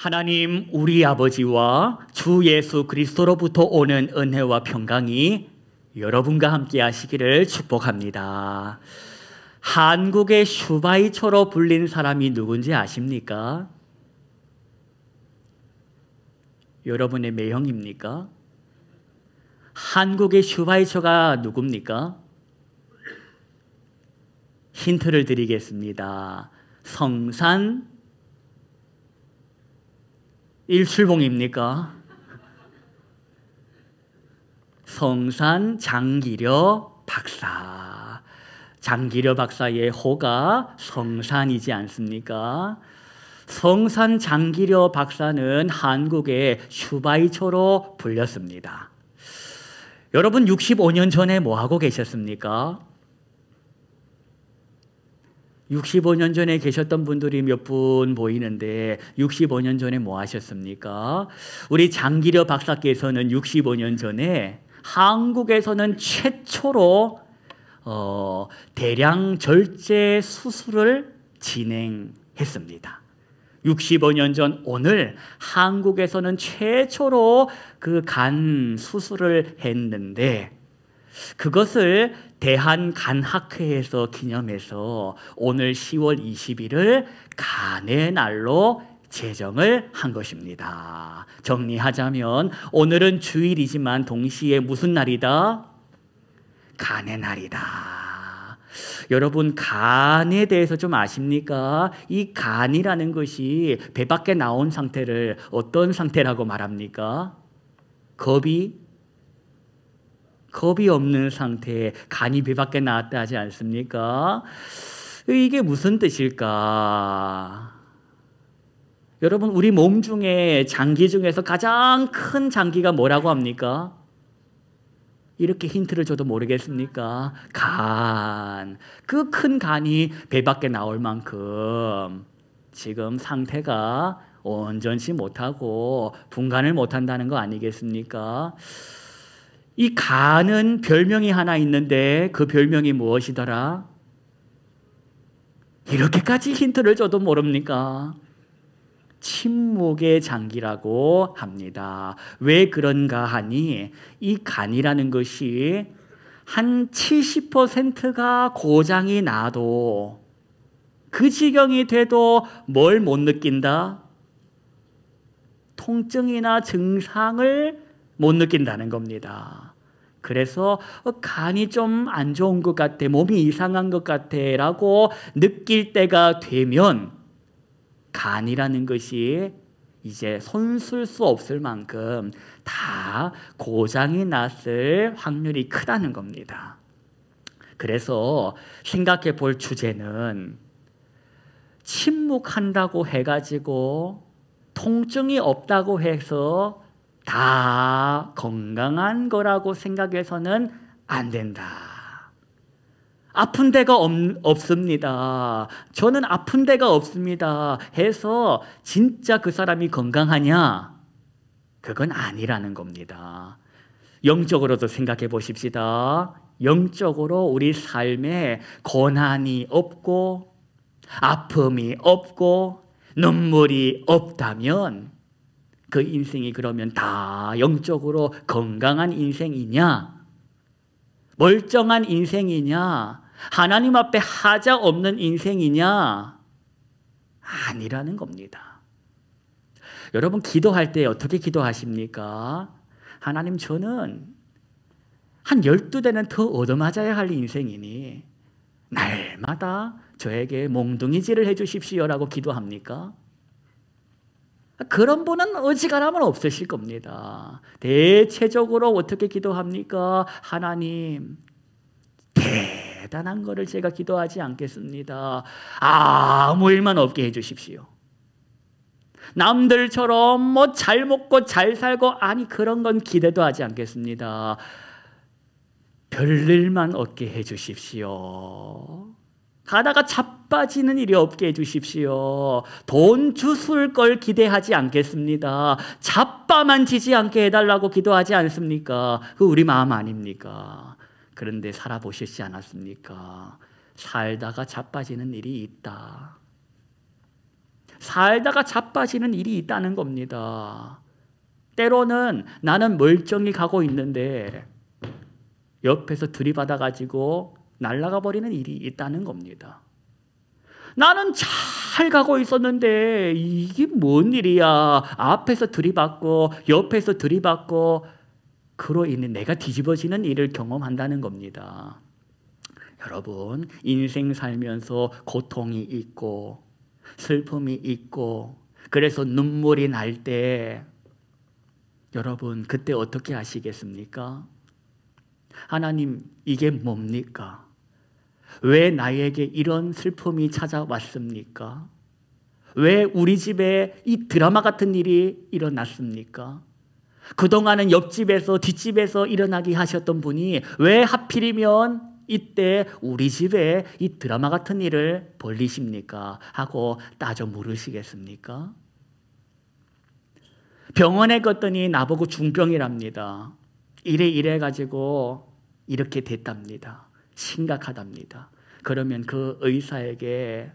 하나님 우리 아버지와 주 예수 그리스도로부터 오는 은혜와 평강이 여러분과 함께 하시기를 축복합니다. 한국의 슈바이처로 불린 사람이 누군지 아십니까? 여러분의 매형입니까? 한국의 슈바이처가 누굽니까? 힌트를 드리겠습니다. 성산 일출봉입니까? 성산 장기려 박사. 장기려 박사의 호가 성산이지 않습니까? 성산 장기려 박사는 한국의 슈바이처로 불렸습니다. 여러분 65년 전에 뭐 하고 계셨습니까? 65년 전에 계셨던 분들이 몇 분 보이는데 65년 전에 뭐 하셨습니까? 우리 장기려 박사께서는 65년 전에 한국에서는 최초로 대량 절제 수술을 진행했습니다. 65년 전 오늘 한국에서는 최초로 그 간 수술을 했는데 그것을 대한간학회에서 기념해서 오늘 10월 20일을 간의 날로 제정을 한 것입니다. 정리하자면 오늘은 주일이지만 동시에 무슨 날이다? 간의 날이다. 여러분 간에 대해서 좀 아십니까? 이 간이라는 것이 배 밖에 나온 상태를 어떤 상태라고 말합니까? 겁이 없는 상태에 간이 배 밖에 나왔다 하지 않습니까? 이게 무슨 뜻일까? 여러분 우리 몸 중에 장기 중에서 가장 큰 장기가 뭐라고 합니까? 이렇게 힌트를 줘도 모르겠습니까? 간. 그 큰 간이 배 밖에 나올 만큼 지금 상태가 온전치 못하고 분간을 못한다는 거 아니겠습니까? 이 간은 별명이 하나 있는데 그 별명이 무엇이더라? 이렇게까지 힌트를 줘도 모릅니까? 침묵의 장기라고 합니다. 왜 그런가 하니 이 간이라는 것이 한 70%가 고장이 나도 그 지경이 돼도 뭘 못 느낀다? 통증이나 증상을 못 느낀다는 겁니다. 그래서 간이 좀 안 좋은 것 같아, 몸이 이상한 것 같아 라고 느낄 때가 되면 간이라는 것이 이제 손쓸 수 없을 만큼 다 고장이 났을 확률이 크다는 겁니다. 그래서 생각해 볼 주제는 침묵한다고 해가지고 통증이 없다고 해서 다 건강한 거라고 생각해서는 안 된다. 아픈 데가 없습니다. 저는 아픈 데가 없습니다. 해서 진짜 그 사람이 건강하냐? 그건 아니라는 겁니다. 영적으로도 생각해 보십시다. 영적으로 우리 삶에 고난이 없고 아픔이 없고 눈물이 없다면 그 인생이 그러면 다 영적으로 건강한 인생이냐? 멀쩡한 인생이냐? 하나님 앞에 하자 없는 인생이냐? 아니라는 겁니다. 여러분 기도할 때 어떻게 기도하십니까? 하나님 저는 한 12대는 더 얻어맞아야 할 인생이니 날마다 저에게 몽둥이질을 해주십시오라고 기도합니까? 그런 분은 어지간하면 없으실 겁니다. 대체적으로 어떻게 기도합니까? 하나님 대단한 거를 제가 기도하지 않겠습니다. 아무 일만 없게 해주십시오. 남들처럼 뭐 잘 먹고 잘 살고 아니 그런 건 기대도 하지 않겠습니다. 별일만 없게 해주십시오. 가다가 자빠지는 일이 없게 해주십시오. 돈 주술 걸 기대하지 않겠습니다. 자빠만 지지 않게 해달라고 기도하지 않습니까? 그 우리 마음 아닙니까? 그런데 살아보시지 않았습니까? 살다가 자빠지는 일이 있다. 살다가 자빠지는 일이 있다는 겁니다. 때로는 나는 멀쩡히 가고 있는데 옆에서 들이받아가지고 날아가 버리는 일이 있다는 겁니다. 나는 잘 가고 있었는데 이게 뭔 일이야. 앞에서 들이받고 옆에서 들이받고 그로 인해 내가 뒤집어지는 일을 경험한다는 겁니다. 여러분, 인생 살면서 고통이 있고 슬픔이 있고 그래서 눈물이 날 때 여러분 그때 어떻게 하시겠습니까? 하나님, 이게 뭡니까? 왜 나에게 이런 슬픔이 찾아왔습니까? 왜 우리 집에 이 드라마 같은 일이 일어났습니까? 그동안은 옆집에서 뒷집에서 일어나게 하셨던 분이 왜 하필이면 이때 우리 집에 이 드라마 같은 일을 벌리십니까? 하고 따져 물으시겠습니까? 병원에 갔더니 나보고 중병이랍니다. 이래 가지고 이렇게 됐답니다. 심각하답니다. 그러면 그 의사에게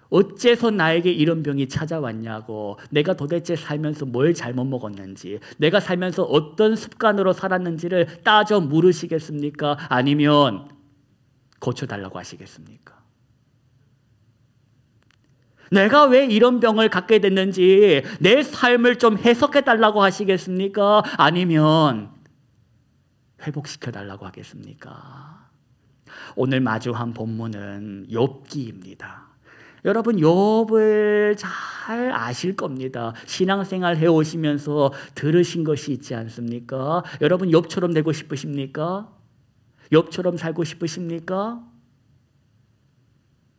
어째서 나에게 이런 병이 찾아왔냐고, 내가 도대체 살면서 뭘 잘못 먹었는지, 내가 살면서 어떤 습관으로 살았는지를 따져 물으시겠습니까? 아니면 고쳐달라고 하시겠습니까? 내가 왜 이런 병을 갖게 됐는지 내 삶을 좀 해석해달라고 하시겠습니까? 아니면 회복시켜달라고 하겠습니까? 오늘 마주한 본문은 욥기입니다. 여러분, 욥을 잘 아실 겁니다. 신앙생활 해오시면서 들으신 것이 있지 않습니까? 여러분, 욥처럼 되고 싶으십니까? 욥처럼 살고 싶으십니까?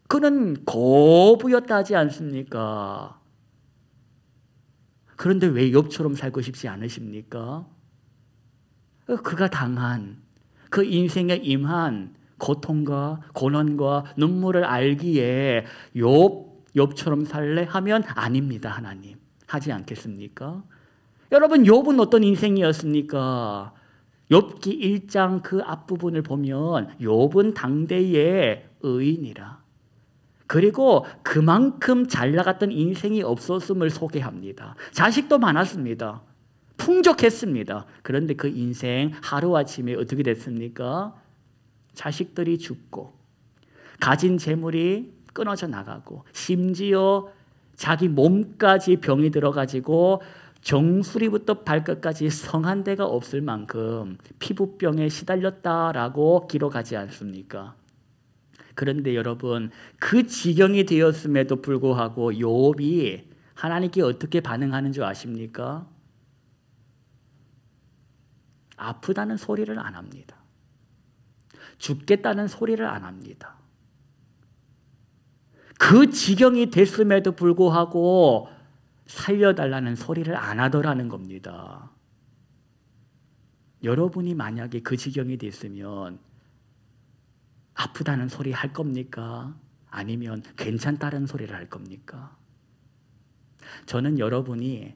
그는 거부였다 하지 않습니까? 그런데 왜 욥처럼 살고 싶지 않으십니까? 그가 당한, 그 인생에 임한 고통과 고난과 눈물을 알기에 욥처럼 살래 하면 아닙니다. 하나님 하지 않겠습니까? 여러분, 욥은 어떤 인생이었습니까? 욥기 1장 그 앞부분을 보면 욥은 당대의 의인이라, 그리고 그만큼 잘 나갔던 인생이 없었음을 소개합니다. 자식도 많았습니다. 풍족했습니다. 그런데 그 인생 하루아침에 어떻게 됐습니까? 자식들이 죽고 가진 재물이 끊어져 나가고 심지어 자기 몸까지 병이 들어가지고 정수리부터 발끝까지 성한 데가 없을 만큼 피부병에 시달렸다라고 기록하지 않습니까? 그런데 여러분, 그 지경이 되었음에도 불구하고 욥이 하나님께 어떻게 반응하는 줄 아십니까? 아프다는 소리를 안 합니다. 죽겠다는 소리를 안 합니다. 그 지경이 됐음에도 불구하고 살려달라는 소리를 안 하더라는 겁니다. 여러분이 만약에 그 지경이 됐으면 아프다는 소리 할 겁니까? 아니면 괜찮다는 소리를 할 겁니까? 저는 여러분이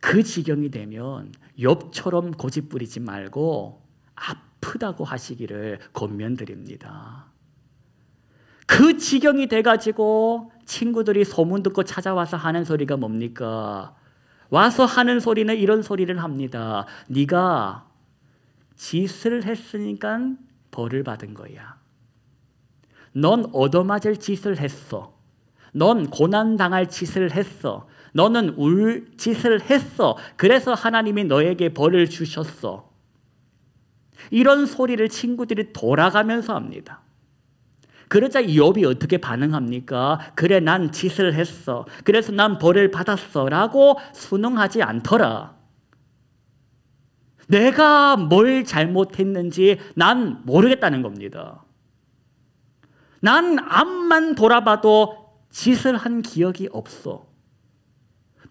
그 지경이 되면 욥처럼 고집 부리지 말고 아프다고 하시기를 권면드립니다. 그 지경이 돼가지고 친구들이 소문 듣고 찾아와서 하는 소리가 뭡니까? 와서 하는 소리는 이런 소리를 합니다. 네가 짓을 했으니까 벌을 받은 거야. 넌 얻어맞을 짓을 했어. 넌 고난당할 짓을 했어. 너는 울 짓을 했어. 그래서 하나님이 너에게 벌을 주셨어. 이런 소리를 친구들이 돌아가면서 합니다. 그러자 욥이 어떻게 반응합니까? 그래, 난 짓을 했어. 그래서 난 벌을 받았어. 라고 순응하지 않더라. 내가 뭘 잘못했는지 난 모르겠다는 겁니다. 난 앞만 돌아봐도 짓을 한 기억이 없어.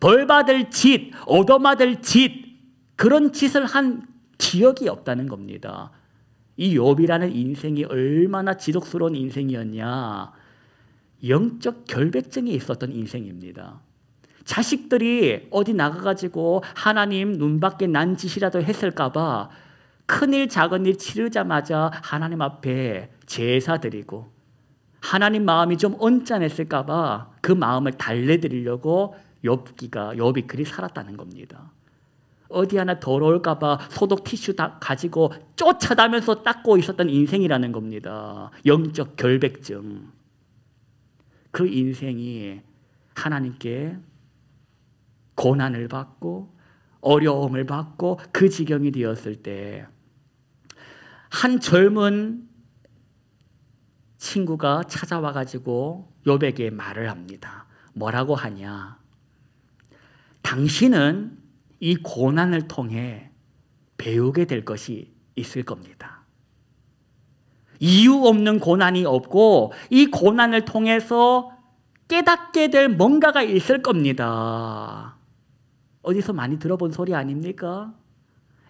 벌 받을 짓, 얻어맞을 짓, 그런 짓을 한 기억이 없다는 겁니다. 이 욥이라는 인생이 얼마나 지독스러운 인생이었냐. 영적 결백증이 있었던 인생입니다. 자식들이 어디 나가가지고 하나님 눈밖에 난 짓이라도 했을까 봐 큰일 작은 일 치르자마자 하나님 앞에 제사 드리고 하나님 마음이 좀 언짢았을까 봐 그 마음을 달래드리려고 욥이 그리 살았다는 겁니다. 어디 하나 더러울까 봐 소독 티슈 다 가지고 쫓아다면서 닦고 있었던 인생이라는 겁니다. 영적 결백증. 그 인생이 하나님께 고난을 받고 어려움을 받고 그 지경이 되었을 때 한 젊은 친구가 찾아와 가지고 욥에게 말을 합니다. 뭐라고 하냐? 당신은 이 고난을 통해 배우게 될 것이 있을 겁니다. 이유 없는 고난이 없고 이 고난을 통해서 깨닫게 될 뭔가가 있을 겁니다. 어디서 많이 들어본 소리 아닙니까?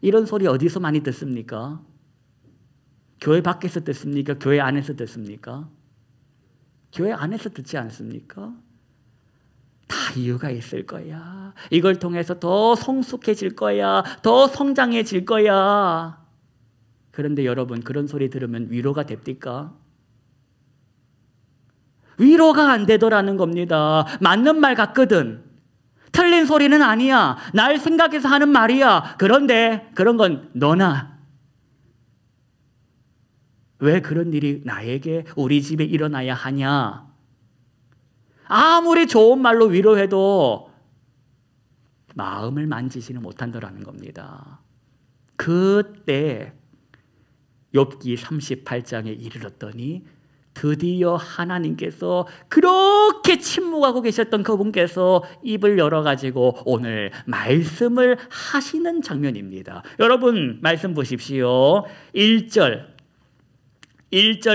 이런 소리 어디서 많이 듣습니까? 교회 밖에서 듣습니까? 교회 안에서 듣습니까? 교회 안에서 듣지 않습니까? 다 이유가 있을 거야. 이걸 통해서 더 성숙해질 거야. 더 성장해질 거야. 그런데 여러분, 그런 소리 들으면 위로가 됩니까? 위로가 안 되더라는 겁니다. 맞는 말 같거든. 틀린 소리는 아니야. 날 생각해서 하는 말이야. 그런데 그런 건 너나. 왜 그런 일이 나에게, 우리 집에 일어나야 하냐? 아무리 좋은 말로 위로해도 마음을 만지지는 못한다는 겁니다. 그때 욥기 38장에 이르렀더니 드디어 하나님께서 그렇게 침묵하고 계셨던 그분께서 입을 열어가지고 오늘 말씀을 하시는 장면입니다. 여러분 말씀 보십시오. 1절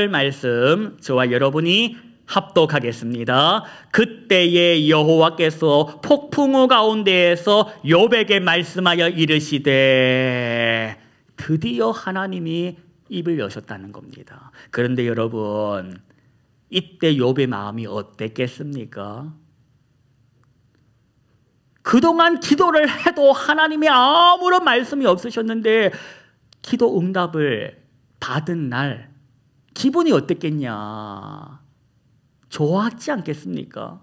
말씀 저와 여러분이 합독하겠습니다. 그때에 여호와께서 폭풍우 가운데에서 욥에게 말씀하여 이르시되, 드디어 하나님이 입을 여셨다는 겁니다. 그런데 여러분, 이때 욥의 마음이 어땠겠습니까? 그동안 기도를 해도 하나님이 아무런 말씀이 없으셨는데 기도 응답을 받은 날 기분이 어땠겠냐? 좋았지 않겠습니까?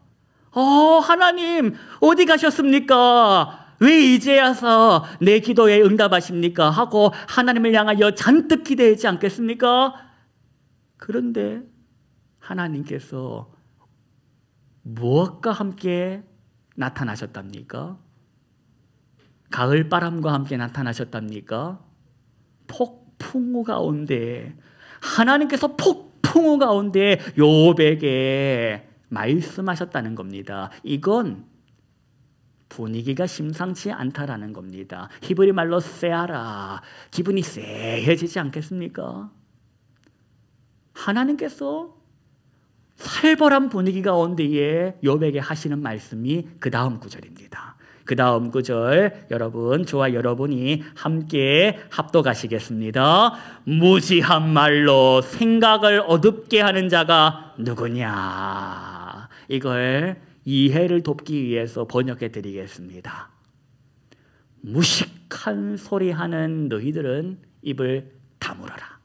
하나님 어디 가셨습니까? 왜 이제야서 내 기도에 응답하십니까? 하고 하나님을 향하여 잔뜩 기대하지 않겠습니까? 그런데 하나님께서 무엇과 함께 나타나셨답니까? 가을바람과 함께 나타나셨답니까? 폭풍우 가운데 하나님께서 폭풍우 가운데 욥에게 말씀하셨다는 겁니다. 이건 분위기가 심상치 않다라는 겁니다. 히브리 말로 쎄하라. 기분이 쎄해지지 않겠습니까? 하나님께서 살벌한 분위기 가운데에 욥에게 하시는 말씀이 그 다음 구절입니다. 그 다음 구절 여러분, 저와 여러분이 함께 합독하시겠습니다. 무지한 말로 생각을 어둡게 하는 자가 누구냐? 이걸 이해를 돕기 위해서 번역해 드리겠습니다. 무식한 소리하는 너희들은 입을 다물어라.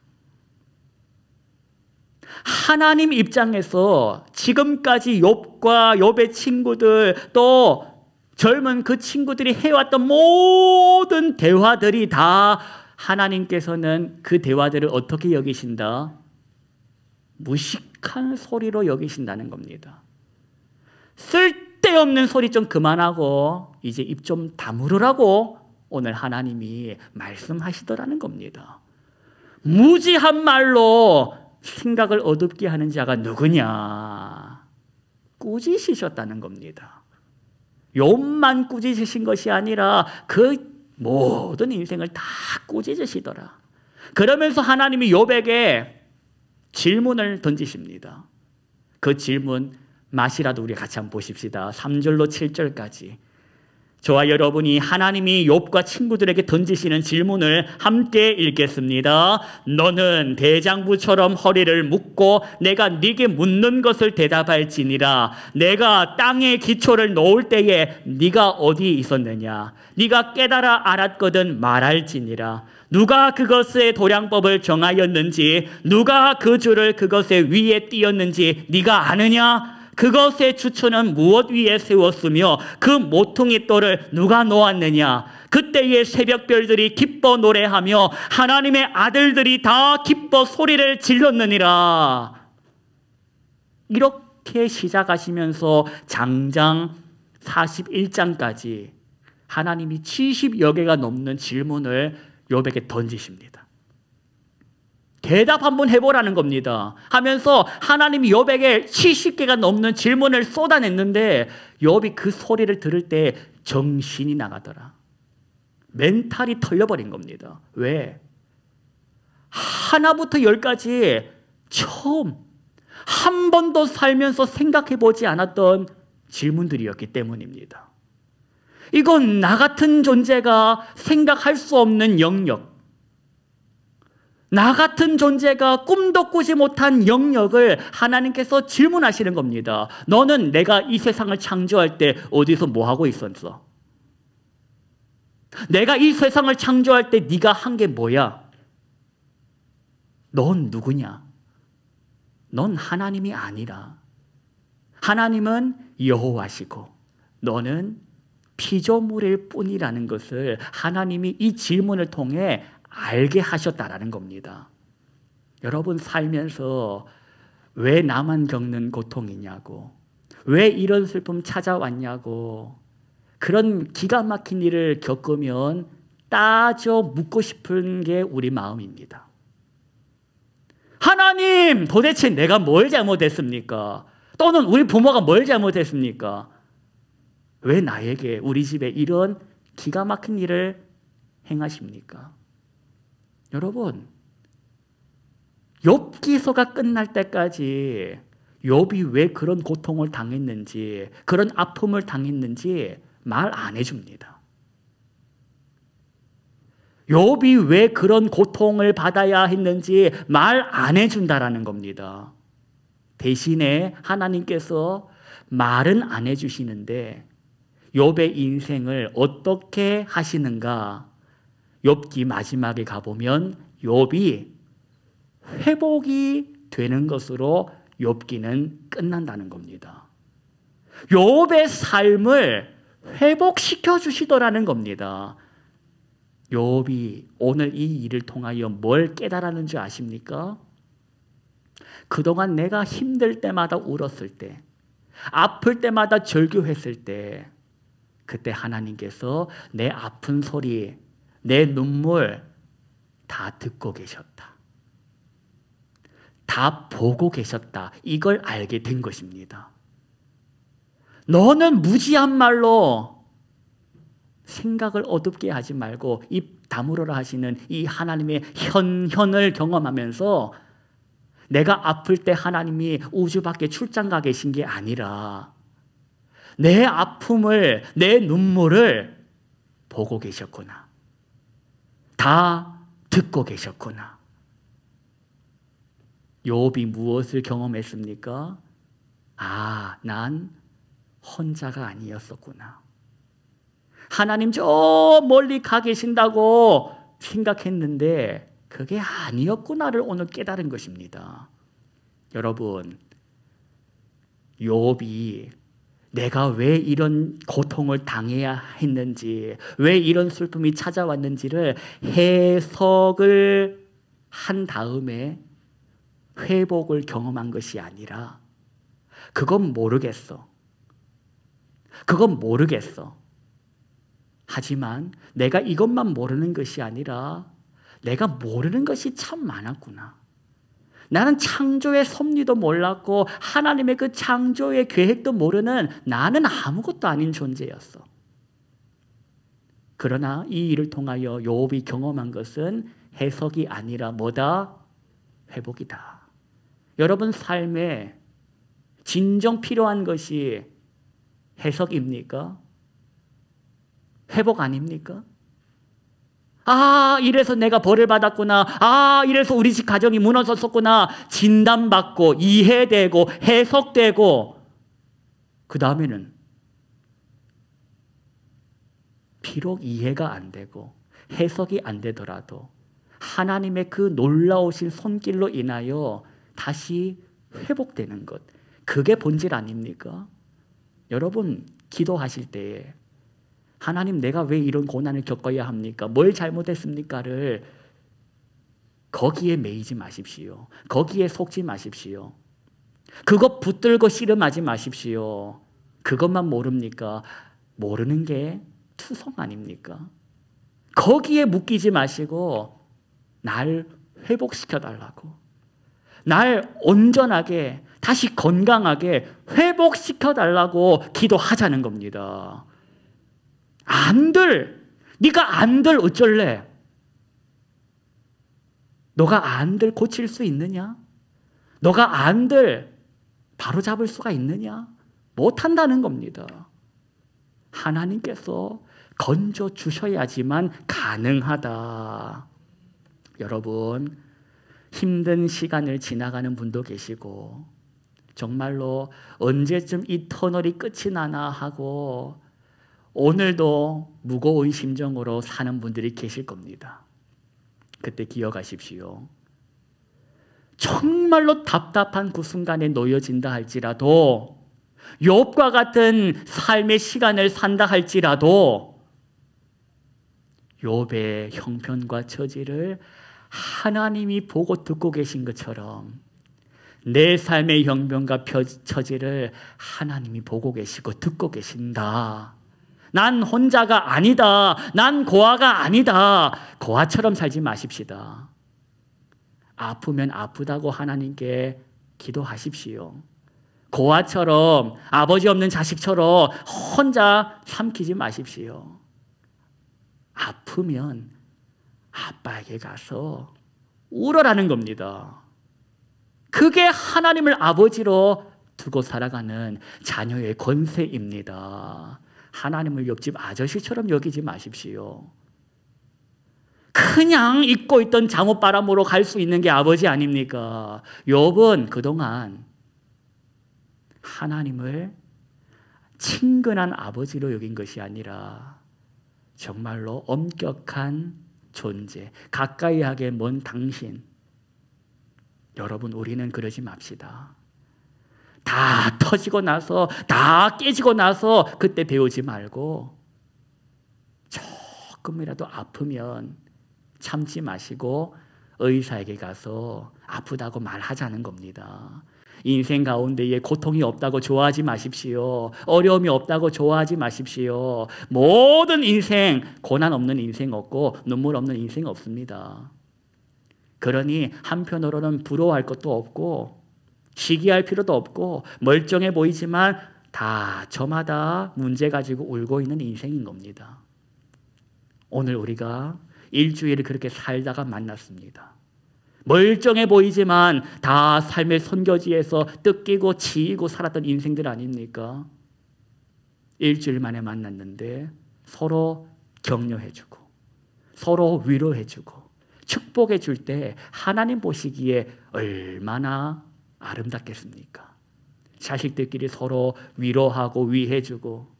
하나님 입장에서 지금까지 욥과 욥의 친구들 또 젊은 그 친구들이 해왔던 모든 대화들이 다 하나님께서는 그 대화들을 어떻게 여기신다? 무식한 소리로 여기신다는 겁니다. 쓸데없는 소리 좀 그만하고 이제 입 좀 다물으라고 오늘 하나님이 말씀하시더라는 겁니다. 무지한 말로 생각을 어둡게 하는 자가 누구냐? 꾸짖으셨다는 겁니다. 욥만 꾸짖으신 것이 아니라 그 모든 인생을 다 꾸짖으시더라. 그러면서 하나님이 욥에게 질문을 던지십니다. 그 질문 맛이라도 우리 같이 한번 보십시다. 3절로 7절까지. 저와 여러분이 하나님이 욥과 친구들에게 던지시는 질문을 함께 읽겠습니다. 너는 대장부처럼 허리를 묶고 내가 네게 묻는 것을 대답할지니라. 내가 땅에 기초를 놓을 때에 네가 어디 있었느냐? 네가 깨달아 알았거든 말할지니라. 누가 그것의 도량법을 정하였는지, 누가 그 줄을 그것의 위에 띄었는지 네가 아느냐? 그것의 주처는 무엇 위에 세웠으며 그 모퉁이 돌을 누가 놓았느냐? 그때의 새벽별들이 기뻐 노래하며 하나님의 아들들이 다 기뻐 소리를 질렀느니라. 이렇게 시작하시면서 장장 41장까지 하나님이 70여 개가 넘는 질문을 욥에게 던지십니다. 대답 한번 해보라는 겁니다. 하면서 하나님이 욥에게 70개가 넘는 질문을 쏟아냈는데 욥이 그 소리를 들을 때 정신이 나가더라. 멘탈이 털려버린 겁니다. 왜? 하나부터 열까지 처음 한 번도 살면서 생각해보지 않았던 질문들이었기 때문입니다. 이건 나 같은 존재가 생각할 수 없는 영역, 나 같은 존재가 꿈도 꾸지 못한 영역을 하나님께서 질문하시는 겁니다. 너는 내가 이 세상을 창조할 때 어디서 뭐 하고 있었어? 내가 이 세상을 창조할 때 네가 한 게 뭐야? 넌 누구냐? 넌 하나님이 아니라 하나님은 여호와시고 너는 피조물일 뿐이라는 것을 하나님이 이 질문을 통해 알게 하셨다라는 겁니다. 여러분 살면서 왜 나만 겪는 고통이냐고, 왜 이런 슬픔 찾아왔냐고, 그런 기가 막힌 일을 겪으면 따져 묻고 싶은 게 우리 마음입니다. 하나님, 도대체 내가 뭘 잘못했습니까? 또는 우리 부모가 뭘 잘못했습니까? 왜 나에게, 우리 집에 이런 기가 막힌 일을 행하십니까? 여러분, 욥기서가 끝날 때까지 욥이 왜 그런 고통을 당했는지, 그런 아픔을 당했는지 말 안 해줍니다. 욥이 왜 그런 고통을 받아야 했는지 말 안 해준다라는 겁니다. 대신에 하나님께서 말은 안 해주시는데 욥의 인생을 어떻게 하시는가? 욥기 마지막에 가보면 욥이 회복이 되는 것으로 욥기는 끝난다는 겁니다. 욥의 삶을 회복시켜 주시더라는 겁니다. 욥이 오늘 이 일을 통하여 뭘 깨달았는 줄 아십니까? 그동안 내가 힘들 때마다 울었을 때, 아플 때마다 절규했을 때, 그때 하나님께서 내 아픈 소리, 내 눈물 다 듣고 계셨다. 다 보고 계셨다. 이걸 알게 된 것입니다. 너는 무지한 말로 생각을 어둡게 하지 말고 입 다물어라 하시는 이 하나님의 현현을 경험하면서 내가 아플 때 하나님이 우주 밖에 출장 가 계신 게 아니라 내 아픔을, 내 눈물을 보고 계셨구나. 다 듣고 계셨구나. 욥이 무엇을 경험했습니까? 아, 난 혼자가 아니었었구나. 하나님 저 멀리 가 계신다고 생각했는데 그게 아니었구나를 오늘 깨달은 것입니다. 여러분, 욥이 내가 왜 이런 고통을 당해야 했는지, 왜 이런 슬픔이 찾아왔는지를 해석을 한 다음에 회복을 경험한 것이 아니라 그건 모르겠어. 그건 모르겠어. 하지만 내가 이것만 모르는 것이 아니라 내가 모르는 것이 참 많았구나. 나는 창조의 섭리도 몰랐고 하나님의 그 창조의 계획도 모르는 나는 아무것도 아닌 존재였어. 그러나 이 일을 통하여 욥이 경험한 것은 해석이 아니라 뭐다? 회복이다. 여러분 삶에 진정 필요한 것이 해석입니까? 회복 아닙니까? 아, 이래서 내가 벌을 받았구나. 아, 이래서 우리 집 가정이 무너졌었구나. 진단받고 이해되고 해석되고, 그 다음에는 비록 이해가 안 되고 해석이 안 되더라도 하나님의 그 놀라우신 손길로 인하여 다시 회복되는 것, 그게 본질 아닙니까? 여러분 기도하실 때에 하나님, 내가 왜 이런 고난을 겪어야 합니까? 뭘 잘못했습니까를 거기에 매이지 마십시오. 거기에 속지 마십시오. 그것 붙들고 씨름하지 마십시오. 그것만 모릅니까? 모르는 게 투성 아닙니까? 거기에 묶이지 마시고 날 회복시켜달라고, 날 온전하게 다시 건강하게 회복시켜달라고 기도하자는 겁니다. 안들, 네가 안들 어쩔래? 너가 안들 고칠 수 있느냐? 너가 안들 바로잡을 수가 있느냐? 못한다는 겁니다. 하나님께서 건져 주셔야지만 가능하다. 여러분, 힘든 시간을 지나가는 분도 계시고 정말로 언제쯤 이 터널이 끝이 나나 하고 오늘도 무거운 심정으로 사는 분들이 계실 겁니다. 그때 기억하십시오. 정말로 답답한 그 순간에 놓여진다 할지라도, 욥과 같은 삶의 시간을 산다 할지라도 욥의 형편과 처지를 하나님이 보고 듣고 계신 것처럼 내 삶의 형편과 처지를 하나님이 보고 계시고 듣고 계신다. 난 혼자가 아니다. 난 고아가 아니다. 고아처럼 살지 마십시다. 아프면 아프다고 하나님께 기도하십시오. 고아처럼, 아버지 없는 자식처럼 혼자 삼키지 마십시오. 아프면 아빠에게 가서 울어라는 겁니다. 그게 하나님을 아버지로 두고 살아가는 자녀의 권세입니다. 하나님을 옆집 아저씨처럼 여기지 마십시오. 그냥 입고 있던 잠옷바람으로 갈 수 있는 게 아버지 아닙니까? 욥은 그동안 하나님을 친근한 아버지로 여긴 것이 아니라 정말로 엄격한 존재, 가까이 하게 먼 당신. 여러분, 우리는 그러지 맙시다. 다 터지고 나서, 다 깨지고 나서 그때 배우지 말고 조금이라도 아프면 참지 마시고 의사에게 가서 아프다고 말하자는 겁니다. 인생 가운데에 고통이 없다고 좋아하지 마십시오. 어려움이 없다고 좋아하지 마십시오. 모든 인생, 고난 없는 인생 없고 눈물 없는 인생 없습니다. 그러니 한편으로는 부러워할 것도 없고 시기할 필요도 없고 멀쩡해 보이지만 다 저마다 문제 가지고 울고 있는 인생인 겁니다. 오늘 우리가 일주일을 그렇게 살다가 만났습니다. 멀쩡해 보이지만 다 삶의 선교지에서 뜯기고 치이고 살았던 인생들 아닙니까? 일주일 만에 만났는데 서로 격려해주고 서로 위로해주고 축복해줄 때 하나님 보시기에 얼마나 아름답겠습니까? 자식들끼리 서로 위로하고 위해주고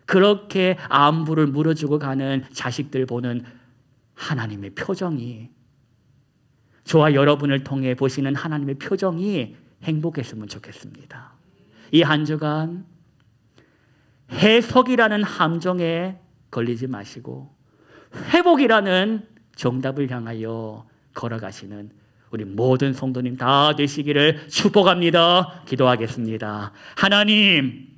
그렇게 안부를 물어주고 가는 자식들 보는 하나님의 표정이, 저와 여러분을 통해 보시는 하나님의 표정이 행복했으면 좋겠습니다. 이 한 주간 해석이라는 함정에 걸리지 마시고 회복이라는 정답을 향하여 걸어가시는 우리 모든 성도님 다 되시기를 축복합니다. 기도하겠습니다. 하나님,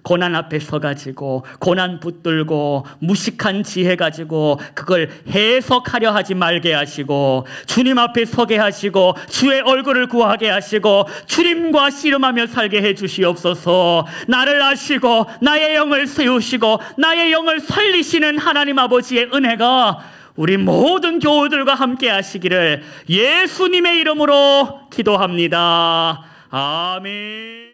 고난 앞에 서가지고 고난 붙들고 무식한 지혜 가지고 그걸 해석하려 하지 말게 하시고 주님 앞에 서게 하시고 주의 얼굴을 구하게 하시고 주님과 씨름하며 살게 해주시옵소서. 나를 아시고 나의 영을 세우시고 나의 영을 살리시는 하나님 아버지의 은혜가 우리 모든 교우들과 함께 하시기를 예수님의 이름으로 기도합니다. 아멘.